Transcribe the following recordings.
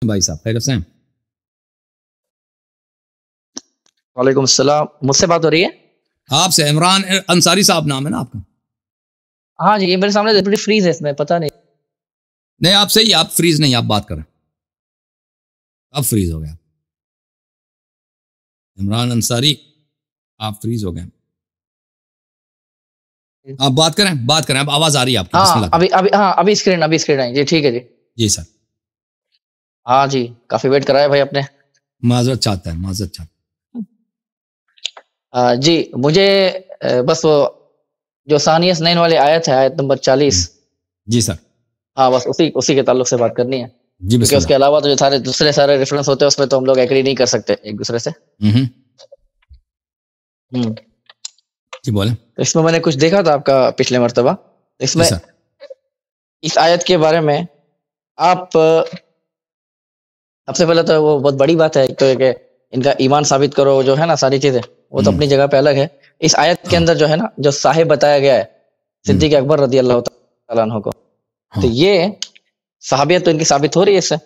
بھائی صاحب خیریت سے ہیں؟ وعلیکم السلام. مجھ سے بات ہو رہی ہے؟ آپ سے عمران انصاری صاحب نام ہے نا آپ کا؟ ہاں جی، یہ میرے سامنے بڑی فریز ہے، اس میں پتہ نہیں. نہیں آپ صحیح، آپ فریز نہیں، آپ بات کریں. اب فریز ہو گیا عمران انصاری، آپ فریز ہو گئے. آپ بات کریں اب آواز آ رہی ہے آپ کی. بسم اللہ کریں. ابھی اسکرین آئی جی. ٹھیک ہے جی. جی سر. ہاں جی، کافی ویٹ کرایا بھائی آپ نے. معذرت چاہتا ہے. جی مجھے بس وہ جو ثانیہ اثنین والی آیت ہے، آیت نمبر 40. جی سر. ہاں بس اسی کے تعلق سے بات کرنی ہے. جی کیونکہ بسم اس کے علاوہ تو جو دوسرے ریفرنس ہوتے ہیں اس میں تو ہم لوگ ایگری نہیں کر سکتے ایک دوسرے سے. جی بولیں. اس میں نے کچھ دیکھا تھا آپ کا پچھلے مرتبہ. اس میں اس آیت کے بارے میں آپ سب سے پہلے تو وہ بہت بڑی بات ہے ایک تو کہ ان کا ایمان ثابت کرو، جو ہے نا ساری چیزیں وہ تو اپنی جگہ پہ الگ ہے. اس آیت کے اندر جو ہے نا جو صاحب بتایا گیا ہے صدیق اکبر رضی اللہ تعالیٰ عنہ کو، تو یہ صحابیت تو ان کی ثابت ہو رہی ہے اس سے.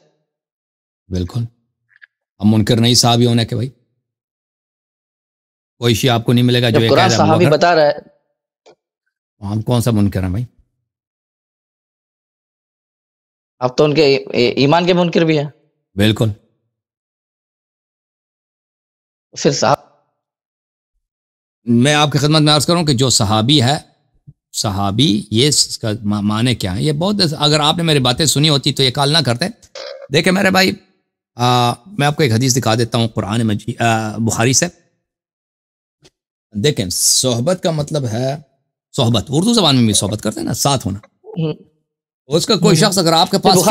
بالکل. ہم منکر نہیں صحابی ہونے کے بھائی. کوئی شیء آپ کو نہیں ملے گا جو قرآن صحابی بتا رہا ہے. ہم کون سا منکر ہیں بھائی؟ اب تو ان کے ایمان کے منکر بھی ہیں. بالکل. پھر میں آپ کی خدمت میں عرض کروں کہ جو صحابی ہے، صحابی یہ اس کا معنی کیا ہے؟ یہ بہت، اگر آپ نے میری باتیں سنی ہوتی تو یہ کال نہ کرتے. دیکھیں میرے بھائی، میں آپ کو ایک حدیث دکھا دیتا ہوں قرآن مجید بخاری سے. دیکھیں صحبت کا مطلب ہے، صحبت اردو زبان میں بھی صحبت کرتے ہیں نا، ساتھ ہونا. اس کا کوئی شخص اگر آپ کے پاس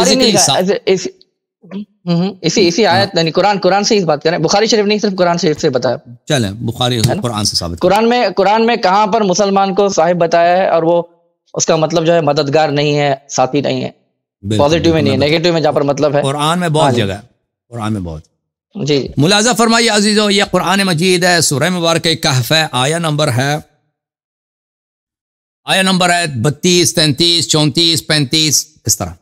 اسی آیت یعنی قرآن سے اس بات کریں، بخاری شریف نہیں صرف قرآن شریف سے بتایا. چلیں بخاری قرآن سے ثابت. قرآن میں کہاں پر مسلمان کو صاحب بتایا ہے، اور وہ اس کا مطلب جو ہے مددگار نہیں ہے، ساتھی نہیں ہے، پازیٹیو میں نہیں ہے، نیگیٹو میں جہاں پر مطلب ہے. قرآن میں بہت جگہ ہے، قرآن میں بہت. جی ملاحظہ فرمائیے عزیزو، یہ قرآن مجید ہے، سورہ مبارکہ کہف ہے، آیہ نمبر ہے 32 33 34 35 اس طرح.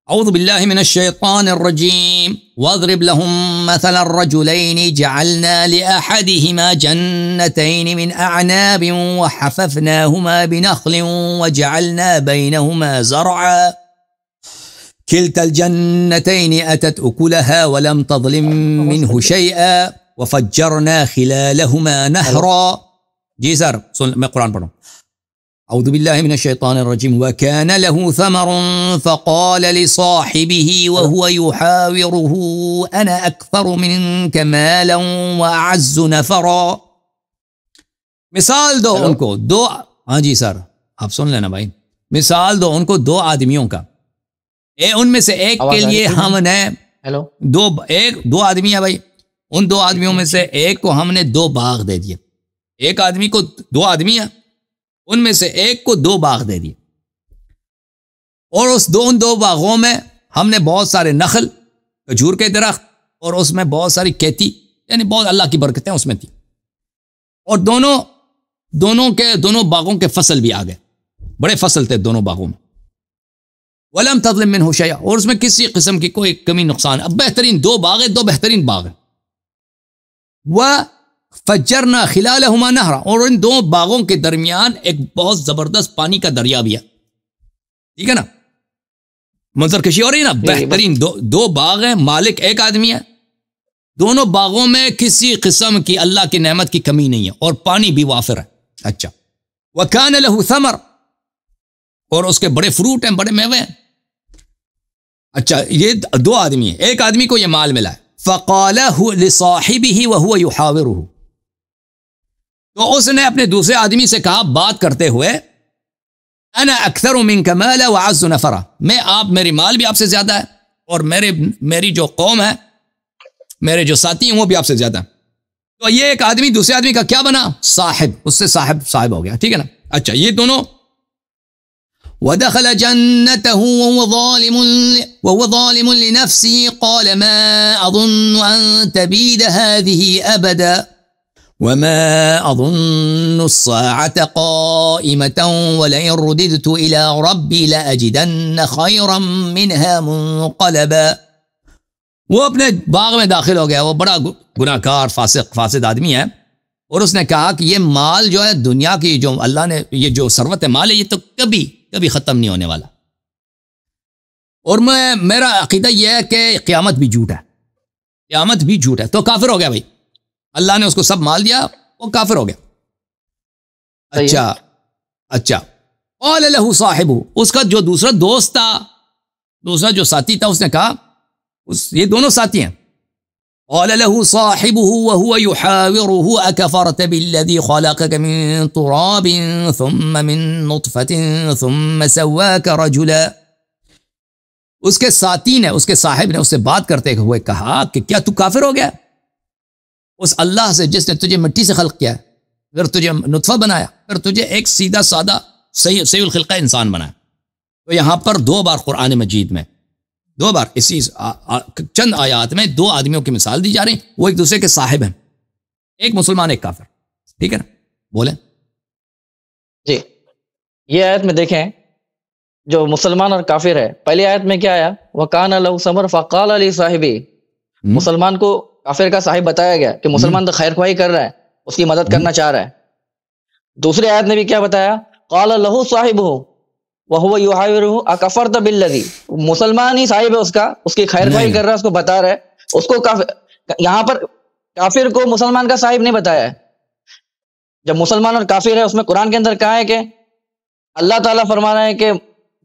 اعوذ باللہ من الشیطان الرجیم واضرب لهم مثل الرجلین جعلنا لأحدهما جنتین من اعناب وحففناهما بنخل وجعلنا بینهما زرعا كلتا الجنتين أتت أكلها ولم تظلم منه شيئا وفجرنا خلالهما نهرا. جی سر میں قرآن پڑھوں. اعوذ باللہ من الشیطان الرجیم وكان له ثمر فقال لصاحبه وهو يحاوره انا اكثر منك مالا واعز نفرا. مثال دو ان کو دو. ہاں جی سر آپ سن لینا بھائی. مثال دو ان کو دو آدمیوں کا، ان میں سے ایک کے لیے ہم نے دو آدمی ہیں بھائی، ان دو آدمیوں میں سے ایک کو ہم نے 2 باغ دے دیے. ایک آدمی کو 2 آدمی ہیں، ان میں سے ایک کو 2 باغ دے دیے، اور اس ان 2 باغوں میں ہم نے بہت سارے نخل، کھجور کے درخت، اور اس میں بہت ساری کھیتی، یعنی بہت اللہ کی برکتیں اس میں تھی. اور دونوں باغوں کے فصل بھی آ گئے، بڑے فصل تھے دونوں باغوں میں. وَلَمْ تَظْلِم مِّنْهُ شَيْئًا، اور اس میں کسی قسم کی کوئی کمی نقصان. اب بہترین 2 باغ ہیں، 2 بہترین باغ ہیں. وَفَجَّرْنَا خِلَالَهُمَا نَهْرًا، اور ان 2 باغوں کے درمیان ایک بہت زبردست پانی کا دریا بھی ہے. ٹھیک ہے نا، منظر کشی ہو رہی ہے نا. بہترین 2 باغ ہیں، مالک ایک آدمی ہے، دونوں باغوں میں کسی قسم کی اللہ کی نعمت کی کمی نہیں ہے، اور پانی بھی وافر ہے. اچھا وَكَانَ لَهُ ثَمَرٌ، اور اس کے بڑے فروٹ ہیں، بڑے میوے ہیں. اچھا یہ 2 آدمی ہیں، ایک آدمی کو یہ مال ملا ہے. فَقَالَهُ لِصَاحِبِهِ وَهُوَ يُحَاوِرُهُ، تو اس نے اپنے دوسرے آدمی سے کہا بات کرتے ہوئے، انا اکثر منک مالا واعز نفرا، میری مال بھی آپ سے زیادہ ہے، اور میری جو قوم ہے، میرے جو ساتھی ہیں وہ بھی آپ سے زیادہ ہیں. تو یہ ایک آدمی دوسرے آدمی کا کیا بنا؟ صاحب. اس سے صاحب ہو گیا. ٹھیک ہے نا. اچھا یہ دونوں ودخل جنته وهو ظالم لنفسه قال ما أظن أن تبيد هذه أبدا وما أظن الساعة قائمة ولئن رددت إلى ربي لأجدن خيرا منها منقلبا. وہ اپنے باغ میں داخل ہو گیا، وہ بڑا گناہ کار فاسد آدمی ہے، اور اس نے کہا کہ یہ مال جو ہے دنیا کی، جو اللہ نے یہ جو ثروت مال ہے، یہ تو کبھی ختم نہیں ہونے والا، اور میرا عقیدہ یہ ہے کہ قیامت بھی جھوٹ ہے، قیامت بھی جھوٹ ہے. تو کافر ہو گیا بھائی، اللہ نے اس کو سب مال دیا، وہ کافر ہو گیا. اچھا قال له صاحبہ، اس کا جو دوسرا دوست تھا، دوسرا جو ساتھی تھا، اس نے کہا، یہ دونوں ساتھی ہیں. قال له صاحبه وهو يحاوره اكفرت بالذي خلقك من تراب ثم من نطفة ثم سواك رجلا. اس کے ساتھی نے، اس کے صاحب نے اس سے بات کرتے ہوئے کہا کہ کیا تو کافر ہو گیا اس اللہ سے جس نے تجھے مٹی سے خلق کیا، پھر تجھے نطفہ بنایا، پھر تجھے ایک سیدھا سادہ صحیح الخلقہ انسان بنایا. تو یہاں پر 2 بار قرآن مجید میں 2 بار اسی چند آیات میں 2 آدمیوں کی مثال دی جا رہی، وہ ایک دوسرے کے صاحب ہیں، ایک مسلمان ایک کافر. ٹھیک ہے نا؟ بولیں جی. یہ آیت میں دیکھیں جو مسلمان اور کافر ہے، پہلی آیت میں کیا آیا؟ وَقَانَ لَهُ ثَمَرٌ فَقَالَ لِصَاحِبِهِ، مسلمان کو کافر کا صاحب بتایا گیا کہ مسلمان تو خیر خواہی کر رہا ہے، اس کی مدد کرنا چاہ رہا ہے. دوسری آیت میں بھی کیا بتایا؟ قَالَ لَهُ صَاحِبُهُ وَهُوَ يُحَاوِرُهُ أَكَفَرْتَ بِالَّذِي، مسلمان ہی صاحب ہے اس کی خیر خواہی کر رہا ہے، اس کو بتا رہا ہے، اس کو یہاں پر کافر کو مسلمان کا صاحب نہیں بتایا ہے. جب مسلمان اور کافر ہے، اس میں قرآن کے اندر کہا ہے کہ اللہ تعالیٰ فرما رہا ہے کہ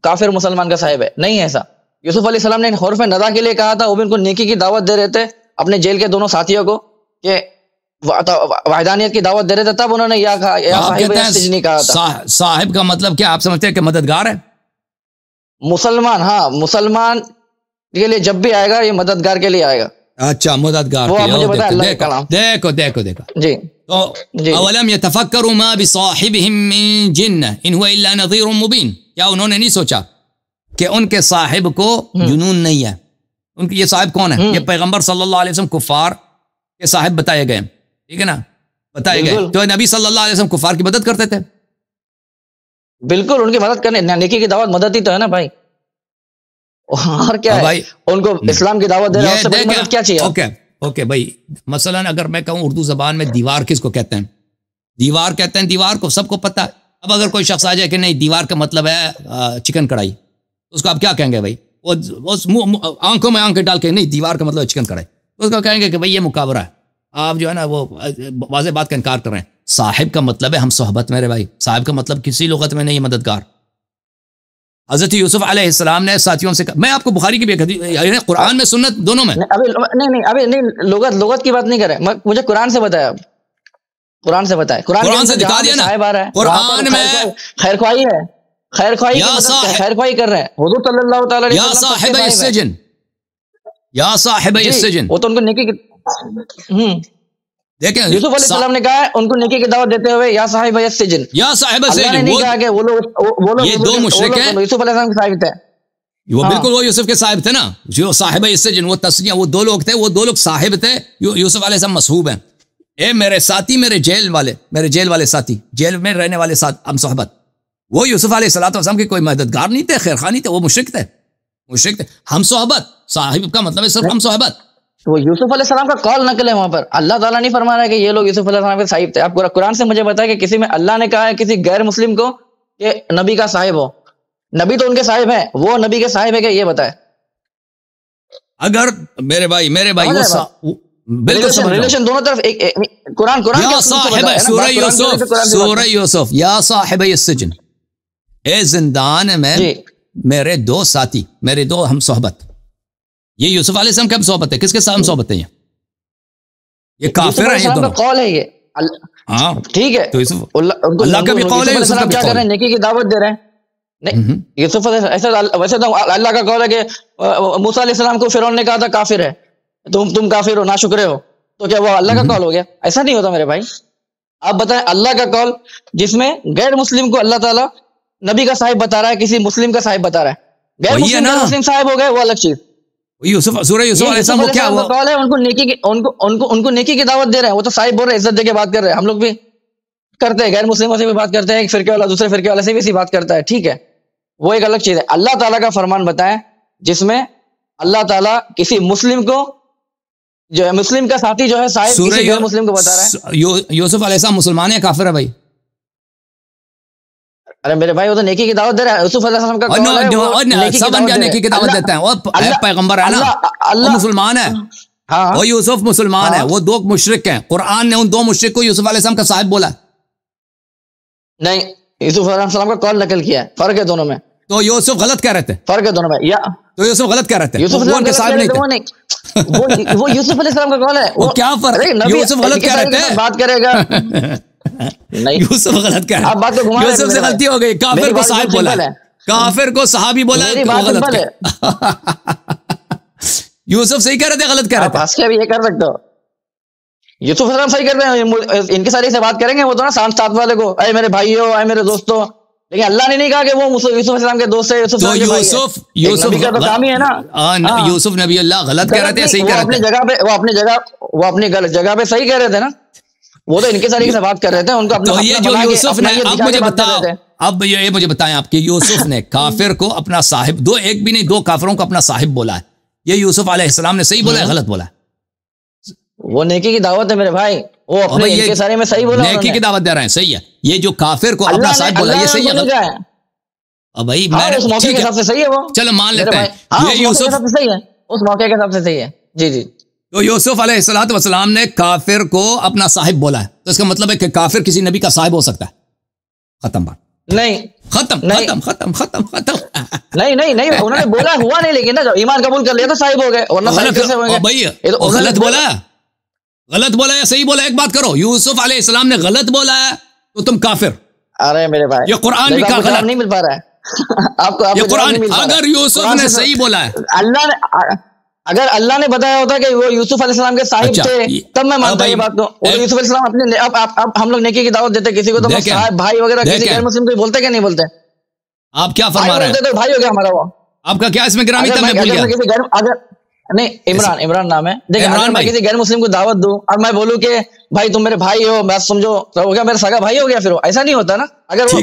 کافر مسلمان کا صاحب ہے. نہیں ہے ایسا. یوسف علیہ السلام نے حرف ندا کے لیے کہا تھا، وہ بھی ان کو نیکی کی دعوت دے رہے تھے، اپنے جیل کے دونوں ساتھیوں کو، کہ وحدانیت کی دعوت دے رہے تھے، تب انہوں نے یا صاحب السجن کہا تھا. صاحب کا مطلب کیا آپ سمجھتے ہیں کہ مددگار ہے؟ مسلمان، ہاں، مسلمان کے لیے جب بھی آئے گا یہ مددگار کے لیے آئے گا. اچھا، مددگار. وہ مجھے بتا اللہ کا کلام. دیکھو جی. تو اولم یتفکروا ما بصاحبهم من جنہ ان هو الا نذیر مبین، کیا انہوں نے نہیں سوچا کہ ان کے صاحب کو جنون نہیں ہے؟ ان کے یہ صاحب کون ہے؟ یہ پیغمبر صلی اللہ علیہ وسلم کفار کے صاحب بتائے گئے. ٹھیک ہے نا؟ بتائے گئے تو نبی صلی اللہ علیہ وسلم کفار کی مدد کرتے تھے. بالکل، ان کی مدد کرنے، نیکی کی دعوت مدد ہی تو ہے نا بھائی. اور کیا ہے؟ ان کو اسلام کی دعوت دے رہا ہے، اس سے بڑی مدد کیا چاہیے؟ اوکے بھائی، مثلا اگر میں کہوں اردو زبان میں دیوار کس کو کہتے ہیں؟ دیوار کہتے ہیں دیوار کو، سب کو پتہ ہے. اب اگر کوئی شخص آ جائے کہ نہیں دیوار کا مطلب ہے چکن کڑھائی، اس کو آپ کیا کہیں گے بھائی؟ وہ آنکھوں میں آنکھ ڈال کے نہیں دیوار کا مطلب ہے چکن کڑھائی، اس کو کہیں گے کہ بھائی یہ مقابرہ ہے، آپ جو ہے نا وہ واضح بات کا انکار کر رہے ہیں. صاحب کا مطلب ہے ہم صحبت میرے بھائی، صاحب کا مطلب کسی لغت میں نہیں مددگار. حضرت یوسف علیہ السلام نے ساتھیوں سے میں آپ کو بخاری کی بھی قرآن میں سنت دونوں میں ابھی لغت کی بات نہیں کر رہے، مجھے قرآن سے بتایا. قرآن سے بتائے، قرآن سے دکھا دیا نا. قرآن میں خیر خواہی ہے، خیر خواہی کر رہے ہیں حضور صلی اللہ تعالی علیہ وسلم. یا صاحب السجن، یا صاحب السجن، وہ تو ان کو نیکی کی دیکھیں یوسف علیہ السلام نے کہا ہے ان کو نیکی کی دعوت دیتے ہوئے یا صاحب السجن، یا صاحب السجن. اللہ نے نہیں کہا کہ وہ لوگ یہ 2 مشرک ہیں، یوسف علیہ السلام کے صاحب تھے. وہ بالکل وہ یوسف کے صاحب تھے نا، جو صاحب السجن، وہ تسنیہ، وہ 2 لوگ تھے، وہ 2 لوگ صاحب تھے. یوسف علیہ السلام مصحوب ہیں. اے میرے ساتھی، میرے جیل والے ساتھی، جیل میں رہنے والے ساتھ ہم صحبت. وہ یوسف علیہ السلام کے کوئی مددگار نہیں تھے، خیر خواہ نہیں تھے، وہ مشرک تھے. ہم صحبت، صاحب کا مطلب ہے صرف ہم صحبت. وہ یوسف علیہ السلام کا قول نقل ہے، وہاں پر اللہ تعالیٰ نہیں فرما رہا ہے کہ یہ لوگ یوسف علیہ السلام کے صاحب تھے. آپ قرآن سے مجھے بتائیں کہ کسی میں اللہ نے کہا ہے کسی غیر مسلم کو کہ نبی کا صاحب ہو؟ نبی تو ان کے صاحب ہیں، وہ نبی کے صاحب ہے کہ یہ بتائے. اگر میرے بھائی بالکل ریلیشن دونوں طرف قرآن سورہ یوسف، یا صاحب السجن، اے زندان میں میرے 2 ساتھی، میرے 2 ہم صحبت. یہ یوسف علیہ السلام کب صحبت ہے؟ کس کے ساتھ ہم صحبت ہے؟ یہ کافر ہیں، یہ دونوں قول ہے. یہ ہاں ٹھیک ہے، اللہ کا بھی قول ہے، یوسف کا بھی قول ہے. نیکی کی دعوت دے رہے ہیں. نہیں، یوسف ویسے تو اللہ کا قول ہے کہ موسیٰ علیہ السلام کو فرعون نے کہا تھا کافر ہے، تم کافر ہو، ناشکرے ہو. تو کیا وہ اللہ کا قول ہو گیا؟ ایسا نہیں ہوتا میرے بھائی. آپ بتائیں اللہ کا قول جس میں غیر مسلم کو اللہ تعالیٰ نبی کا صاحب بتا رہا ہے، کسی مسلم کا صاحب بتا رہا ہے. غیر مسلم صاحب ہو گئے، وہ الگ چیز. سورہ یوسف علیہ السلام کو کیا ہوا؟ قول ہے ان کو نیکی کی دعوت دے رہے ہیں. وہ تو صاحب بول رہے ہیں، عزت دے کے بات کر رہے ہیں. ہم لوگ بھی کرتے ہیں، غیر مسلموں سے بھی بات کرتے ہیں، ایک فرقے والا دوسرے فرقے والے سے بھی اسی بات کرتا ہے. ٹھیک ہے، وہ ایک الگ چیز ہے. اللہ تعالیٰ کا فرمان بتائیں جس میں اللہ تعالیٰ کسی مسلم کو جو ہے مسلم کا ساتھی جو ہے صاحب کسی غیر مسلم کو بتا رہا ہے یوسف علیہ السلام مسلمان ہے کافر ہے بھائی؟ ارے میرے بھائی وہ تو نیکی کی دعوت دے رہا ہے. یوسف علیہ السلام کا قول ہے سب انبیاء نیکی کی دعوت دیتے ہیں. وہ پیغمبر ہے نا, وہ مسلمان ہے. وہ یوسف مسلمان ہے. وہ 2 مشرک ہیں. قرآن نے ان 2 مشرک کو یوسف علیہ السلام کا صاحب بولا نہیں. یوسف علیہ السلام کا قول نقل کیا ہے. فرق ہے دونوں میں. تو یوسف غلط کہہ رہے تھے. فرق ہے دونوں میں. یا تو یوسف غلط کہہ رہے تھے. یوسف وہ ان کے صاحب نہیں تھے. وہ یوسف علیہ السلام کا قول ہے. وہ کیا فرق؟ یوسف غلط کہہ رہے تھے. بات کرے گا نہیں. یوسف غلط کہہ رہے. آپ بات کو گھما رہے ہیں. یوسف سے غلطی ہو گئی. کافر کو صاحب بولا ہے. کافر کو صحابی بولا ہے. وہ غلط ہے. یوسف صحیح کہہ رہے تھے غلط کہہ رہے تھے. ہنس کے ابھی یہ کر سکتے ہو. یوسف علیہ السلام صحیح کر رہے ہیں. ان کے ساری سے بات کریں گے وہ تو نا ساتھ والے کو اے میرے بھائیو اے میرے دوستو. لیکن اللہ نے نہیں کہا کہ وہ یوسف علیہ السلام کے دوست ہے. یوسف کا تو کام ہی ہے نا. یوسف نبی اللہ غلط کہہ رہے تھے صحیح کہہ رہے تھے. وہ اپنی جگہ پہ صحیح کہہ رہے تھے نا. وہ تو ان کے ساری سے بات کر رہے تھے. ان کو تو یہ جو یوسف نے اب مجھے بتاؤ, اب یہ مجھے بتائیں آپ کہ یوسف نے کافر کو اپنا صاحب ایک بھی نہیں 2 کافروں کو اپنا صاحب بولا ہے. یہ یوسف علیہ السلام نے صحیح بولا ہے غلط بولا ہے؟ وہ نیکی کی دعوت ہے میرے بھائی. وہ اپنے ان کے سارے میں صحیح بولا. نیکی کی دعوت دے رہے ہیں صحیح ہے. یہ جو کافر کو اپنا صاحب بولا یہ صحیح ہے. اب بھائی اس موقع کے حساب سے صحیح ہے. وہ چلو مان لیتے ہیں یہ یوسف صحیح ہے. اس موقع کے حساب سے صحیح ہے. جی جی. تو یوسف علیہ الصلوۃ والسلام نے کافر کو اپنا صاحب بولا ہے تو اس کا مطلب ہے کہ کافر کسی نبی کا صاحب ہو سکتا ہے. ختم بات. نہیں ختم. نہیں انہوں نے بولا ہوا نہیں. لیکن جو ایمان قبول کر لیا تو صاحب ہو گئے. غلط بولا یا صحیح بولا؟ ایک بات کرو. یوسف علیہ السلام نے غلط بولا ہے تو تم کافر. ارے میرے بھائی یہ قرآن بھی کہا غلط نہیں مل پا رہا ہے آپ کو. یہ قرآن اگر یوسف نے صحیح بولا ہے, اللہ نے اگر اللہ نے بتایا ہوتا کہ وہ یوسف علیہ السلام کے صاحب تھے تب میں مانتا یہ بات کو. یوسف علیہ السلام اپنے اب ہم لوگ نیکی کی دعوت دیتے کسی کو تو صاحب بھائی وغیرہ کسی غیر مسلم کو بولتے کہ نہیں بولتے؟ آپ کیا فرما رہے ہیں؟ بھائی ہو گیا ہمارا. وہ آپ کا کیا اس میں گرامی تھا؟ میں بھول گیا. نہیں عمران نام ہے. دیکھیں میں کسی غیر مسلم کو دعوت دوں اور میں بولوں کہ بھائی تم میرے بھائی ہو, بات سمجھو تو ہو گیا میرا سگا بھائی ہو گیا. پھر ایسا نہیں ہوتا نا. اگر وہ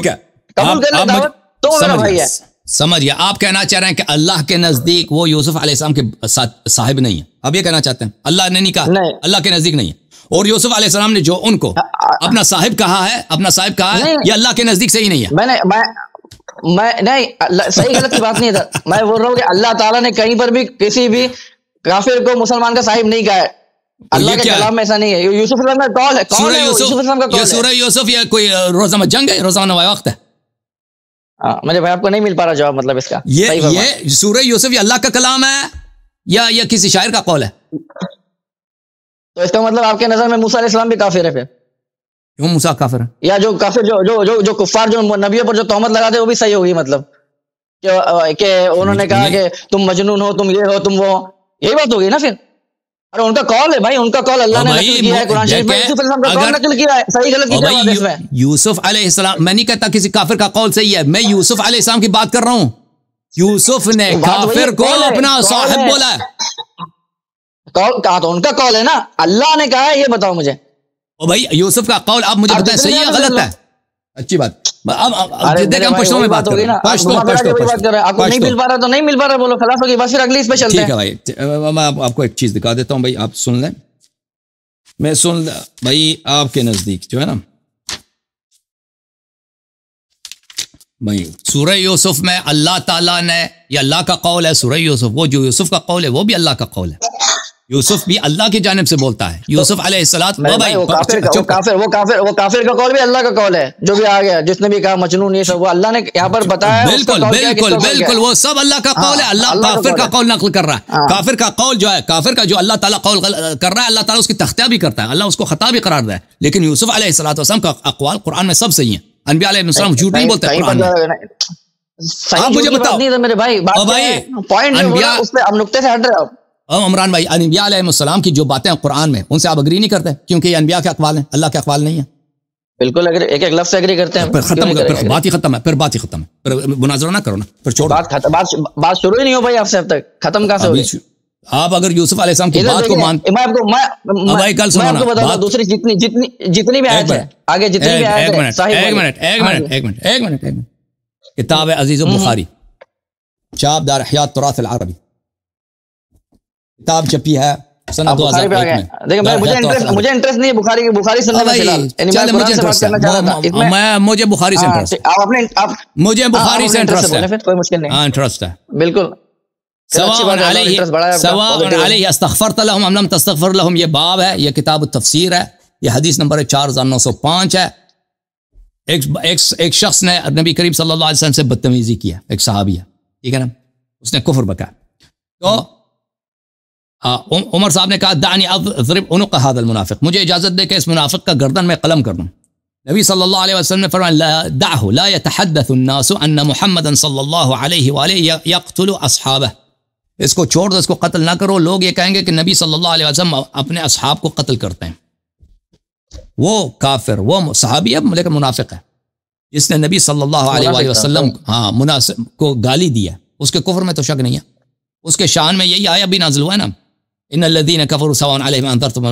قبول کر لے دعوت تو وہ میرا بھائی ہے. سمجھ گیا. آپ کہنا چاہ رہے ہیں کہ اللہ کے نزدیک وہ یوسف علیہ السلام کے صاحب نہیں ہے. اب یہ کہنا چاہتے ہیں اللہ نے نہیں کہا اللہ کے نزدیک نہیں ہے. اور یوسف علیہ السلام نے جو ان کو اپنا صاحب کہا ہے یہ اللہ کے نزدیک صحیح نہیں ہے. میں نہیں صحیح غلط کی بات نہیں ہے. میں بول رہا ہوں کہ اللہ تعالیٰ نے کہیں پر بھی کسی بھی کافر کو مسلمان کا صاحب نہیں کہا ہے. اللہ کے کلام میں ایسا نہیں ہے. یوسف علیہ السلام کا قول ہے. سورہ یوسف یا کوئی روزانہ جنگ ہے, روزانہ وقت ہے. مجھے بھائی آپ کو نہیں مل پا رہا جواب مطلب اس کا. یہ سورہ یوسف یہ اللہ کا کلام ہے یا کسی شاعر کا قول ہے؟ تو اس کا مطلب آپ کے نظر میں موسیٰ علیہ السلام بھی کافر ہے. پھر کیوں موسیٰ کافر ہے؟ یا جو کافر جو کفار جو نبیوں پر جو تہمت لگاتے وہ بھی صحیح ہوگی. مطلب کہ انہوں نے کہا کہ تم مجنون ہو, تم یہ ہو, تم وہ, یہی بات ہوگی نا پھر. ارے ان کا قول ہے بھائی, ان کا قول اللہ نے نقل کیا ہے قرآن شریف میں. یوسف علیہ السلام کا قول نقل کیا ہے. صحیح غلط کی کیا بات ہے اس میں؟ یوسف علیہ السلام, میں نہیں کہتا کسی کافر کا قول صحیح ہے, میں یوسف علیہ السلام کی بات کر رہا ہوں. یوسف نے کافر کو اپنا صاحب بولا ہے. کہا تو ان کا قول ہے نا, اللہ نے کہا ہے. یہ بتاؤ مجھے بھائی یوسف کا قول آپ مجھے بتائیں صحیح ہے غلط ہے؟ اچھی بات. اب دیکھیں ہم پشتوں میں بات کریں. پشتوں آپ کو نہیں مل پا رہا تو نہیں مل پا رہا, بولو خلاص ہوگی بس. پھر اگلی اس پہ چلتے ہیں. ٹھیک ہے بھائی, میں آپ کو ایک چیز دکھا دیتا ہوں بھائی, آپ سن لیں. میں سن بھائی آپ کے نزدیک جو ہے نا بھائی سورہ یوسف میں اللہ تعالیٰ نے, یہ اللہ کا قول ہے سورہ یوسف, وہ جو یوسف کا قول ہے وہ بھی اللہ کا قول ہے. یوسف بھی اللہ کی جانب سے بولتا ہے. یوسف علیہ السلام وہ کافر کا قول بھی اللہ کا قول ہے. جو بھی آ گیا جس نے بھی کہا مجنون یہ سب وہ اللہ نے یہاں پر بتایا. بالکل وہ سب اللہ کا قول ہے. اللہ کافر کا قول نقل کر رہا ہے. کافر کا قول جو ہے, کافر کا جو اللہ تعالیٰ قول کر رہا ہے, اللہ تعالیٰ اس کی تختیہ بھی کرتا ہے, اللہ اس کو خطا بھی قرار دے ہے. لیکن یوسف علیہ السلام کا اقوال قرآن میں سب صحیح ہیں. انبیاء علیہ السلام جھوٹ نہیں بولتے قرآن میں. آپ مجھے بتاؤ میرے بھائی پوائنٹ اس پہ اب نقطے سے ہٹ رہے آپ. عمران بھائی انبیاء علیہ السلام کی جو باتیں قرآن میں ان سے آپ اگری نہیں کرتے کیونکہ یہ انبیاء کے اقوال ہیں, اللہ کے اقوال نہیں ہیں. بالکل اگر ایک لفظ سے اگری کرتے ہیں. پھر ختم, پھر بات ہی ختم ہے. پھر مناظرہ نہ کرو نا, پھر چھوڑ. بات شروع ہی نہیں ہو بھائی آپ سے اب تک, ختم کہاں سے ہوگی؟ آپ اگر یوسف علیہ السلام کی بات کو مانتے, بھائی کل سنو نا, دوسری جتنی بھی آیت ہے آگے جتنی بھی آیت ہے. ایک منٹ کتاب عزیز البخاری چاپ دار احیاء التراث العربی, کتاب چھپی ہے سنہ 2001 میں. دیکھیں مجھے انٹرسٹ نہیں ہے بخاری سننے میں فی الحال. مجھے بخاری سے انٹرسٹ ہے. مجھے بخاری سے انٹرسٹ ہے. کوئی مشکل نہیں. ہاں انٹرسٹ ہے. بالکل. سواء علیہ استغفرت لهم ام لم تستغفر لهم. یہ باب ہے, یہ کتاب التفسیر ہے, یہ حدیث نمبر 4905 ہے. ایک شخص نے نبی کریم صلی اللہ علیہ وسلم سے بدتمیزی کیا, ایک صحابی ہے, ٹھیک ہے نا, اس نے کفر بکا. تو عمر صاحب نے کہا دعنی اضرب عنق هذا المنافق, مجھے اجازت دے کہ اس منافق کا گردن میں قلم کر دوں. نبی صلی اللہ علیہ وسلم نے فرمایا دعه لا يتحدث الناس ان محمدا صلی اللہ علیہ وآلہ يقتل اصحابه. اس کو چھوڑ دو, اس کو قتل نہ کرو. لوگ یہ کہیں گے کہ نبی صلی اللہ علیہ وسلم اپنے اصحاب کو قتل کرتے ہیں. وہ کافر, وہ صحابی ہے لیکن منافق ہے, جس نے نبی صلی اللہ علیہ وسلم مناسب کو گالی دیا, اس کے کفر میں تو شک نہیں ہے. اس کے شان میں یہی آیا بھی نازل ہوا ہے نا, ان الذين كفروا سواء عليهم انذرتم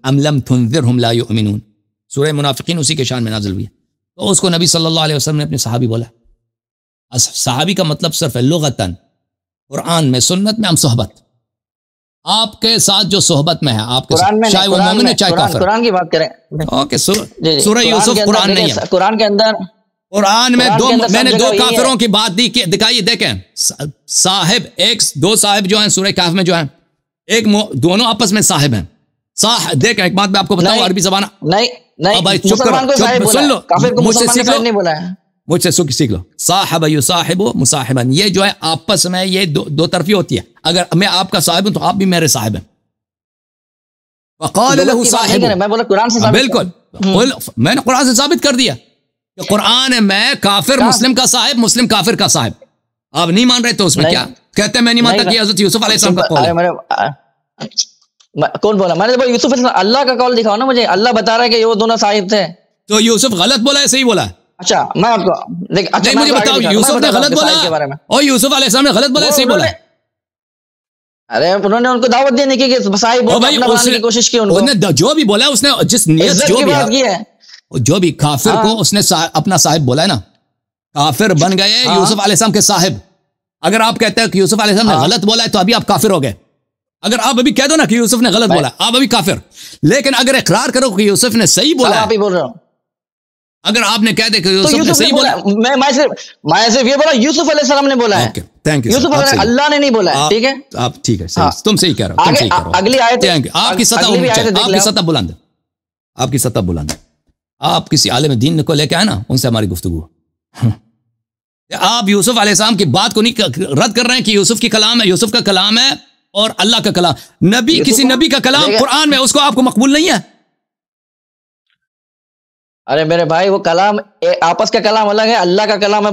ام لم تنذرهم لا يؤمنون. سورہ منافقین اسی کے شان میں نازل ہوئی ہے. تو اس کو نبی صلی اللہ علیہ وسلم نے اپنے صحابی بولا. صحابی کا مطلب صرف ہے لغتاً, قرآن میں سنت میں ہم صحبت, آپ کے ساتھ جو صحبت میں ہے آپ کے ساتھ, چاہے وہ مومن ہے چاہے کافر. قرآن کی بات کریں. اوکے, سورہ یوسف قرآن نہیں ہے. قرآن کے اندر قرآن میں میں نے دو کافروں کی بات دکھائی. دیکھیں صاحب, دو صاحب جو ہیں سورہ کہف میں جو ہیں, ایک دونوں آپس میں صاحب ہیں. دیکھیں ایک بات میں آپ کو بتاؤں, عربی زبان سن لو, مجھ سے سیکھ لو. صاحب یصاحب مصاحبا, یہ جو ہے آپس میں یہ دو طرفی ہوتی ہے. اگر میں آپ کا صاحب ہوں تو آپ بھی میرے صاحب ہیں. وقال له صاحب, میں بولا قرآن سے بالکل, میں نے قرآن سے ثابت کر دیا کہ قرآن میں کافر مسلم کا صاحب, مسلم کافر کا صاحب. آپ نہیں مان رہے تو اس میں کیا کہتے ہیں؟ میں نہیں مانتا کہ حضرت یوسف علیہ السلام کا قول ہے. کون بولا؟ میں نے بولا یوسف علیہ السلام, اللہ کا قول دکھاؤ نا مجھے. اللہ بتا رہا ہے کہ وہ دونوں صاحب تھے. تو یوسف غلط بولا ہے صحیح بولا ہے؟ اچھا میں آپ کو نہیں, مجھے بتاؤ یوسف نے غلط بولا اور یوسف علیہ السلام نے غلط بولا ہے صحیح بولا ہے؟ ارے انہوں نے ان کو دعوت دینے کی کہ صاحب بنانے کی کوشش کی. انہوں نے جو بھی بولا, اس نے جس نیت جو بھی ہے, جو بھی کافر کو اس نے اپنا صاحب بولا ہے نا, کافر بن گئے یوسف علیہ السلام کے صاحب. اگر آپ کہتے ہیں کہ یوسف علیہ السلام نے غلط بولا ہے تو ابھی آپ کافر ہو گئے. اگر آپ ابھی کہہ دو نا کہ یوسف نے غلط بولا, آپ ابھی کافر. لیکن اگر اقرار کرو کہ یوسف نے صحیح بولا, آپ ہی بول رہا ہوں, اگر آپ نے کہہ دے کہ یوسف نے صحیح بولا, میں صرف یہ بولا یوسف علیہ السلام نے بولا ہے. Thank you. یوسف علیہ اللہ نے نہیں بولا ہے. ٹھیک ہے, آپ ٹھیک ہے, تم صحیح کہہ رہے ہو, تم صحیح کہہ رہے ہو. اگلی آیت, آپ کی سطح بلند ہے, آپ کی سطح بلند ہے. آپ کسی عالم دین کو لے کے آئے نا, ان سے ہماری گفتگو. آپ یوسف علیہ السلام کی بات کو نہیں رد کر رہے ہیں کہ یوسف کی کلام ہے, یوسف کا کلام ہے اور اللہ کا کلام. نبی کسی نبی کا کلام قرآن میں, اس کو آپ کو مقبول نہیں ہے. ارے میرے بھائی وہ کلام آپس کا کلام الگ ہے, اللہ کا کلام ہے